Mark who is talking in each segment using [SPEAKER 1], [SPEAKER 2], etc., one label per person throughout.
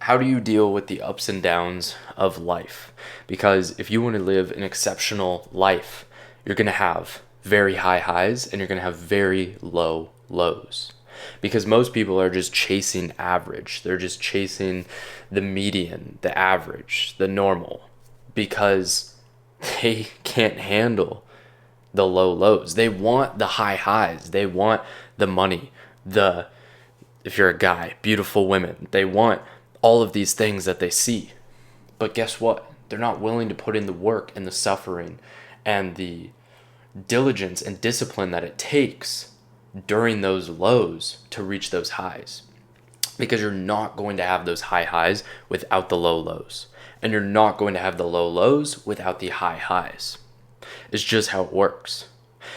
[SPEAKER 1] how do you deal with the ups and downs of life? Because if you want to live an exceptional life, you're going to have very high highs and you're going to have very low lows. Because most people are just chasing average. They're just chasing the median, the average, the normal, because they can't handle the low lows. They want the high highs. They want the money, the, if you're a guy, beautiful women. They want all of these things that they see. But guess what? They're not willing to put in the work and the suffering and the diligence and discipline that it takes during those lows to reach those highs. Because you're not going to have those high highs without the low lows. And you're not going to have the low lows without the high highs. It's just how it works.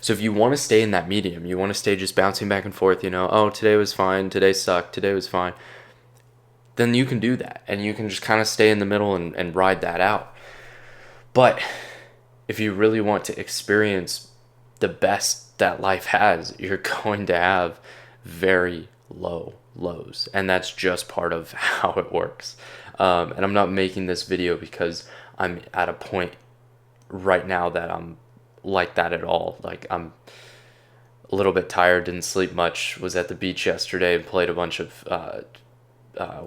[SPEAKER 1] So if you want to stay in that medium, you want to stay just bouncing back and forth, oh, today was fine, today sucked, today was fine, then you can do that. And you can just kind of stay in the middle and ride that out. But if you really want to experience the best that life has, you're going to have very low lows. And that's just part of how it works. And I'm not making this video because I'm at a point right now that I'm like that at all. Like, I'm a little bit tired, didn't sleep much, was at the beach yesterday and played a bunch of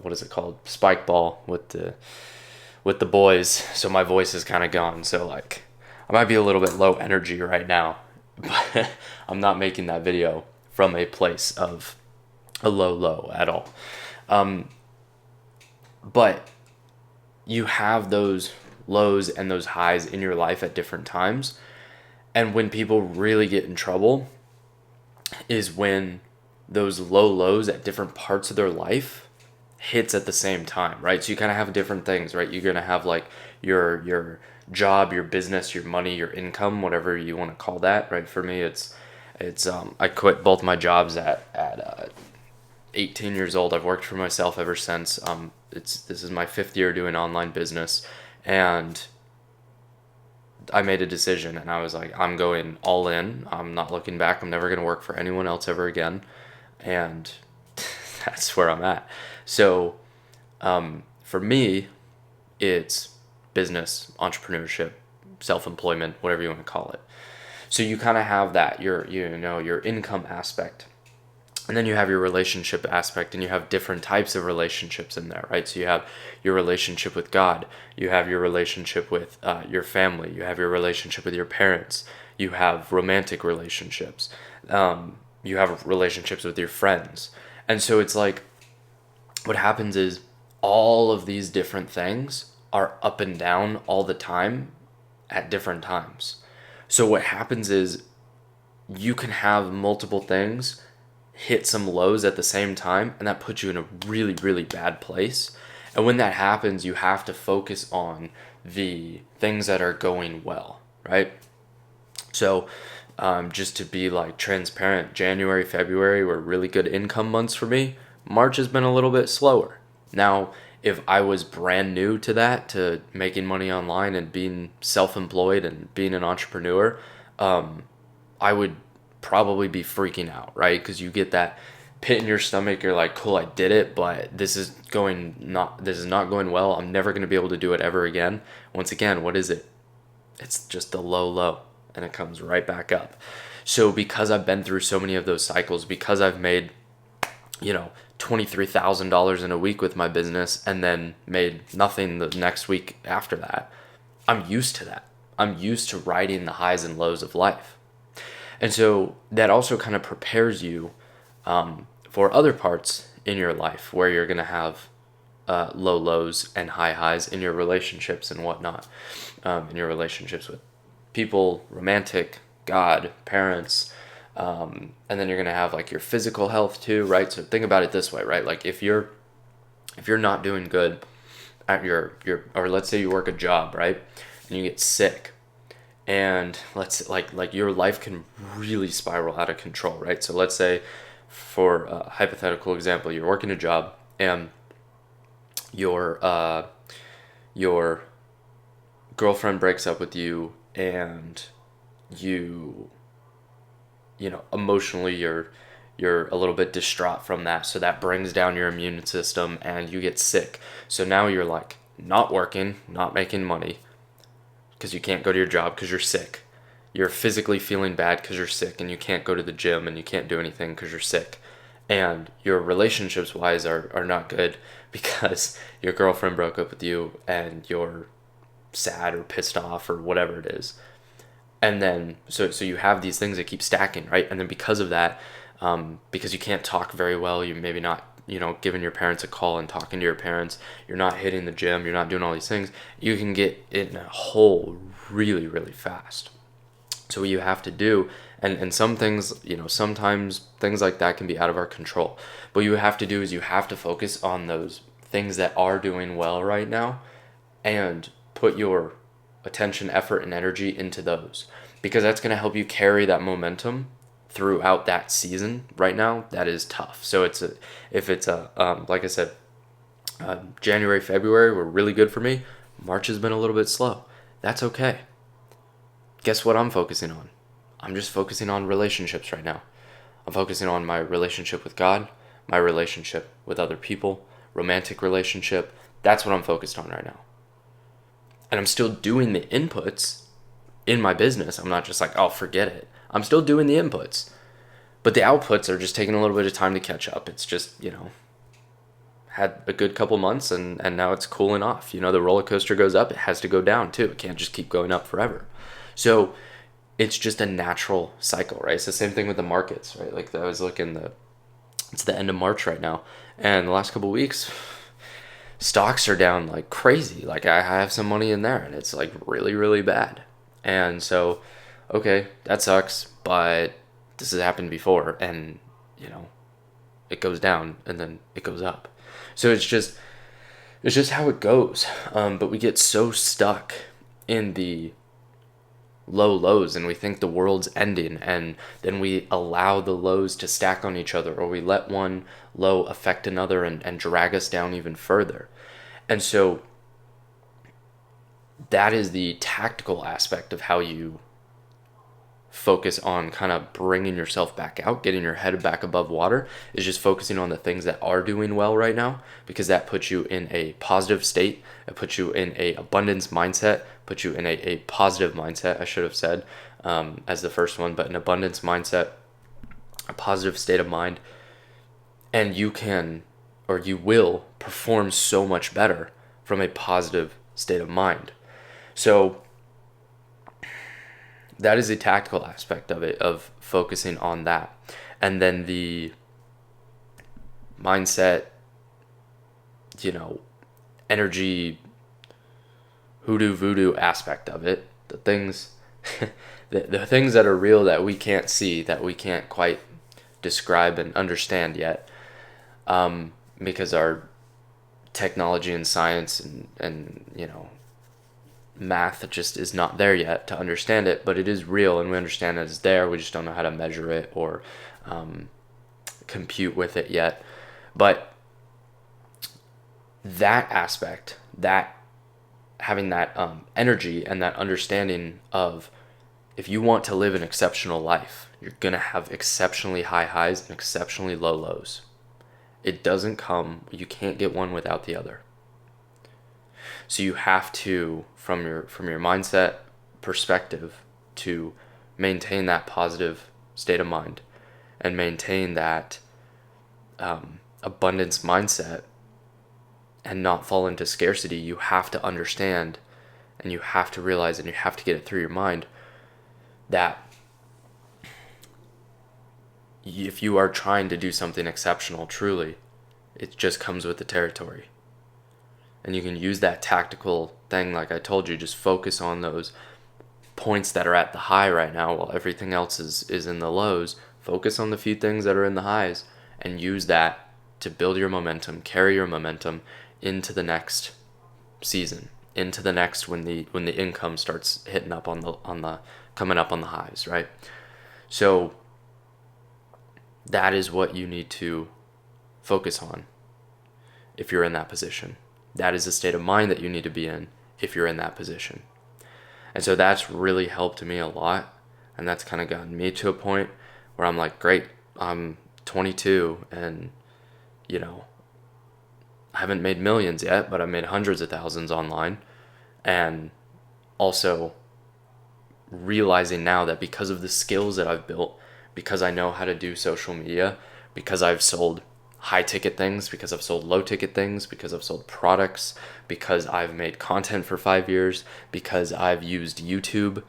[SPEAKER 1] what is it called, spike ball with the boys, so my voice is kind of gone. So like, I might be a little bit low energy right now, but I'm not making that video from a place of a low at all. But you have those lows and those highs in your life at different times. And when people really get in trouble is when those low lows at different parts of their life hits at the same time, right? So you kind of have different things, right? You're going to have like your job, your business, your money, your income, whatever you want to call that, right? For me, it's I quit both my jobs at 18 years old. I've worked for myself ever since. This is my 5th year doing online business, and I made a decision and I was like, I'm going all in. I'm not looking back. I'm never going to work for anyone else ever again. And that's where I'm at. So for me, it's business, entrepreneurship, self-employment, whatever you want to call it. So you kind of have that, your income aspect. And then you have your relationship aspect, and you have different types of relationships in there, right? So you have your relationship with God, you have your relationship with your family, you have your relationship with your parents, you have romantic relationships, you have relationships with your friends. And so it's like, what happens is all of these different things are up and down all the time at different times. So what happens is you can have multiple things hit some lows at the same time, and that puts you in a really, really bad place. And when that happens, you have to focus on the things that are going well, right? So just to be like transparent, January, February were really good income months for me. March has been a little bit slower. Now, if I was brand new to that, to making money online and being self-employed and being an entrepreneur, I would probably be freaking out, right? Because you get that pit in your stomach. You're like, cool, I did it, but this is not going well. I'm never going to be able to do it ever again. Once again, what is it? It's just a low, and it comes right back up. So because I've been through so many of those cycles, because I've made, $23,000 in a week with my business and then made nothing the next week after that, I'm used to that. I'm used to riding the highs and lows of life. And so that also kind of prepares you for other parts in your life where you're going to have low lows and high highs in your relationships and whatnot, in your relationships with people, romantic, God, parents, and then you're going to have like your physical health too, right? So think about it this way, right? Like if you're not doing good at your or let's say you work a job, right? And you get sick, and let's like your life can really spiral out of control, right? So let's say, for a hypothetical example, you're working a job and your girlfriend breaks up with you, and you emotionally you're a little bit distraught from that. So that brings down your immune system and you get sick. So now you're like not working, not making money because you can't go to your job because you're sick. You're physically feeling bad because you're sick and you can't go to the gym and you can't do anything because you're sick. And your relationships wise are not good because your girlfriend broke up with you and you're sad or pissed off or whatever it is. And then so you have these things that keep stacking, right? And then because of that, because you can't talk very well, you're maybe not, giving your parents a call and talking to your parents, you're not hitting the gym, you're not doing all these things, you can get in a hole really, really fast. So what you have to do, and some things, sometimes things like that can be out of our control. But what you have to do is you have to focus on those things that are doing well right now and put your attention, effort, and energy into those because that's going to help you carry that momentum throughout that season. Right now that is tough. So if it's like I said, January, February were really good for me. March has been a little bit slow. That's okay. Guess what I'm focusing on? I'm just focusing on relationships right now. I'm focusing on my relationship with God, my relationship with other people, romantic relationship. That's what I'm focused on right now. And I'm still doing the inputs in my business. I'm not just like, oh, forget it. I'm still doing the inputs. But the outputs are just taking a little bit of time to catch up. It's just, had a good couple months and now it's cooling off. The roller coaster goes up, it has to go down too. It can't just keep going up forever. So it's just a natural cycle, right? It's the same thing with the markets, right? Like I was looking, it's the end of March right now. And the last couple of weeks, stocks are down like crazy. Like I have some money in there and it's like really, really bad. And so, okay, that sucks, but this has happened before and, it goes down and then it goes up. So it's just how it goes. But we get so stuck in the low lows and we think the world's ending and then we allow the lows to stack on each other or we let one low affect another and drag us down even further. And so that is the tactical aspect of how you focus on kind of bringing yourself back out, getting your head back above water, is just focusing on the things that are doing well right now, because that puts you in a positive state. It puts you in a abundance mindset, puts you in a positive mindset, I should have said, as the first one, but an abundance mindset, a positive state of mind, and you can, or you will perform so much better from a positive state of mind. So that is a tactical aspect of it, of focusing on that. And then the mindset, energy, hoodoo voodoo aspect of it, the things, the things that are real that we can't see, that we can't quite describe and understand yet, because our technology and science and math just is not there yet to understand it, but it is real and we understand that it's there. We just don't know how to measure it or compute with it yet. But that aspect, that having that energy and that understanding of, if you want to live an exceptional life, you're going to have exceptionally high highs and exceptionally low lows. It doesn't come, you can't get one without the other. So you have to, from your mindset perspective, to maintain that positive state of mind and maintain that abundance mindset and not fall into scarcity. You have to understand and you have to realize and you have to get it through your mind that if you are trying to do something exceptional truly, it just comes with the territory. And you can use that tactical thing, like I told you, just focus on those points that are at the high right now while everything else is in the lows. Focus on the few things that are in the highs and use that to build your momentum, carry your momentum into the next season, into the next when the income starts hitting up on the coming up on the highs, right? So that is what you need to focus on if you're in that position. That is the state of mind that you need to be in if you're in that position. And so that's really helped me a lot. And that's kind of gotten me to a point where I'm like, great, I'm 22 and, you know, I haven't made millions yet, but I made hundreds of thousands online. And also realizing now that because of the skills that I've built, because I know how to do social media, because I've sold high ticket things, because I've sold low ticket things, because I've sold products, because I've made content for 5 years, because I've used YouTube.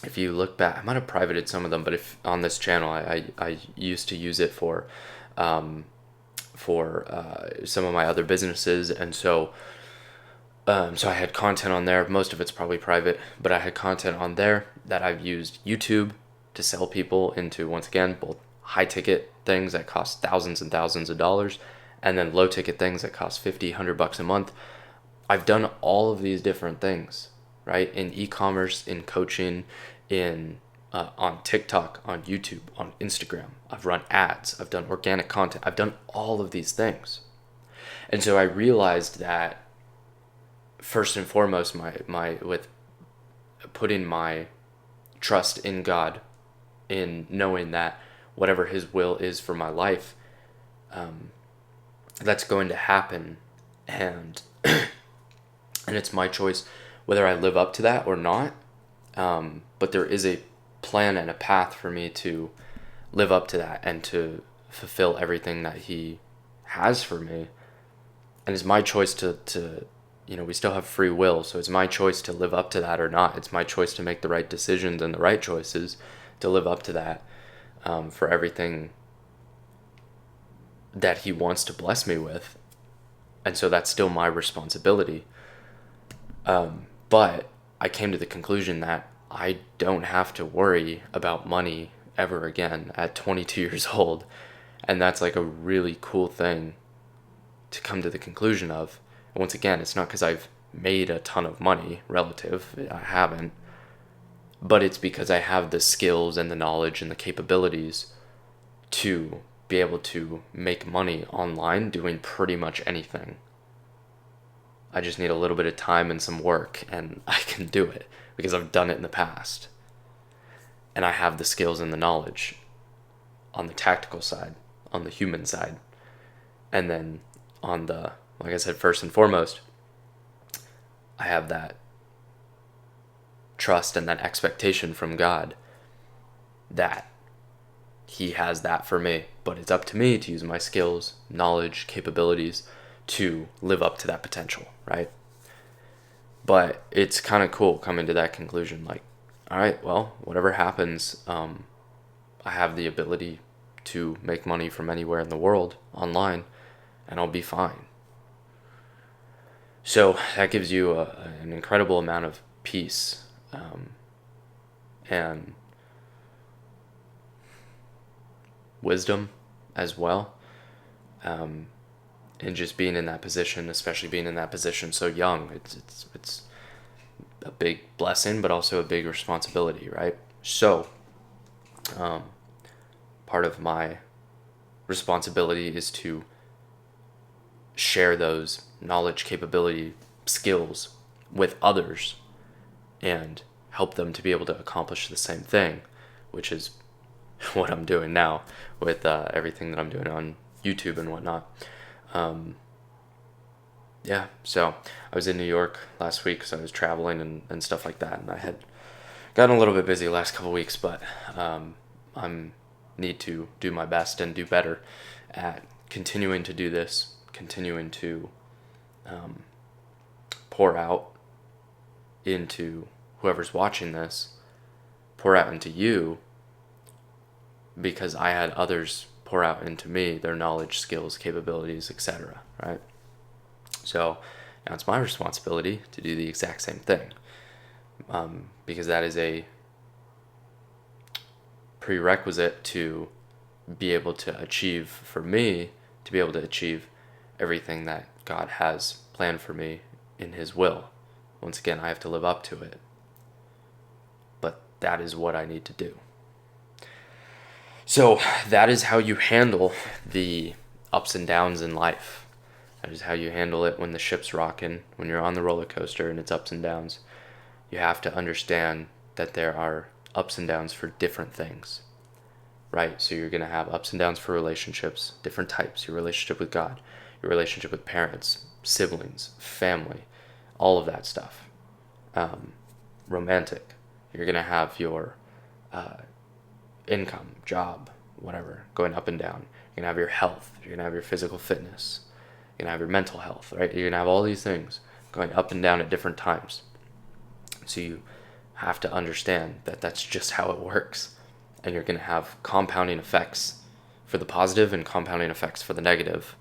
[SPEAKER 1] If you look back, I might have privated some of them, but if on this channel, I used to use it for some of my other businesses, and so I had content on there. Most of it's probably private, but I had content on there that I've used YouTube to sell people into, once again, both high ticket things that cost thousands and thousands of dollars, and then low ticket things that cost 50, $100 a month. I've done all of these different things, right? In e-commerce, in coaching, in on TikTok, on YouTube, on Instagram. I've run ads. I've done organic content. I've done all of these things. And so I realized that first and foremost, my with putting my trust in God, in knowing that whatever His will is for my life, that's going to happen, and and it's my choice whether I live up to that or not. But there is a plan and a path for me to live up to that and to fulfill everything that He has for me. And it's my choice to we still have free will, so it's my choice to live up to that or not. It's my choice to make the right decisions and the right choices to live up to that, for everything that He wants to bless me with. And so that's still my responsibility. But I came to the conclusion that I don't have to worry about money ever again at 22 years old. And that's like a really cool thing to come to the conclusion of. And once again, it's not because I've made a ton of money relative. I haven't. But it's because I have the skills and the knowledge and the capabilities to be able to make money online doing pretty much anything. I just need a little bit of time and some work, and I can do it because I've done it in the past. And I have the skills and the knowledge on the tactical side, on the human side. And then on the, like I said, first and foremost, I have that trust and that expectation from God that He has that for me. But it's up to me to use my skills, knowledge, capabilities to live up to that potential, right? But it's kind of cool coming to that conclusion, like, all right, well, whatever happens, I have the ability to make money from anywhere in the world online, and I'll be fine. So that gives you an incredible amount of peace, and wisdom as well. And just being in that position, especially being in that position so young, it's a big blessing, but also a big responsibility, right? So, part of my responsibility is to share those knowledge, capability, skills with others and help them to be able to accomplish the same thing, which is what I'm doing now with everything that I'm doing on YouTube and whatnot. Yeah, so I was in New York last week, so I was traveling and stuff like that, and I had gotten a little bit busy the last couple of weeks, but I'm need to do my best and do better at continuing to do this, continuing to pour out into whoever's watching this, pour out into you, because I had others pour out into me their knowledge, skills, capabilities, etc., right? So now it's my responsibility to do the exact same thing, because that is a prerequisite to be able to achieve, for me, to be able to achieve everything that God has planned for me in His will. Once again, I have to live up to it, but that is what I need to do. So that is how you handle the ups and downs in life. That is how you handle it when the ship's rocking, when you're on the roller coaster and it's ups and downs. You have to understand that there are ups and downs for different things, right? So you're going to have ups and downs for relationships, different types, your relationship with God, your relationship with parents, siblings, family, all of that stuff. Romantic, you're going to have your income, job, whatever, going up and down. You're going to have your health, you're going to have your physical fitness, you're going to have your mental health, right? You're going to have all these things going up and down at different times. So you have to understand that that's just how it works. And you're going to have compounding effects for the positive and compounding effects for the negative.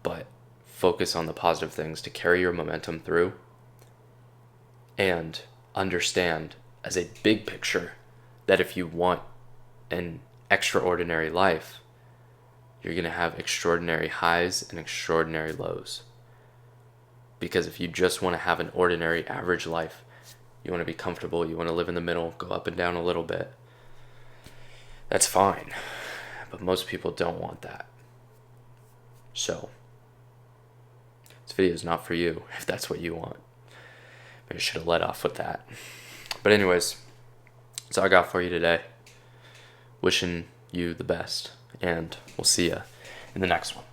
[SPEAKER 1] But focus on the positive things to carry your momentum through, and understand as a big picture that if you want an extraordinary life, you're going to have extraordinary highs and extraordinary lows. Because if you just want to have an ordinary average life, you want to be comfortable, you want to live in the middle, go up and down a little bit, that's fine. But most people don't want that. So this video is not for you if that's what you want. Maybe I should have let off with that. But anyways, that's all I got for you today. Wishing you the best, and we'll see you in the next one.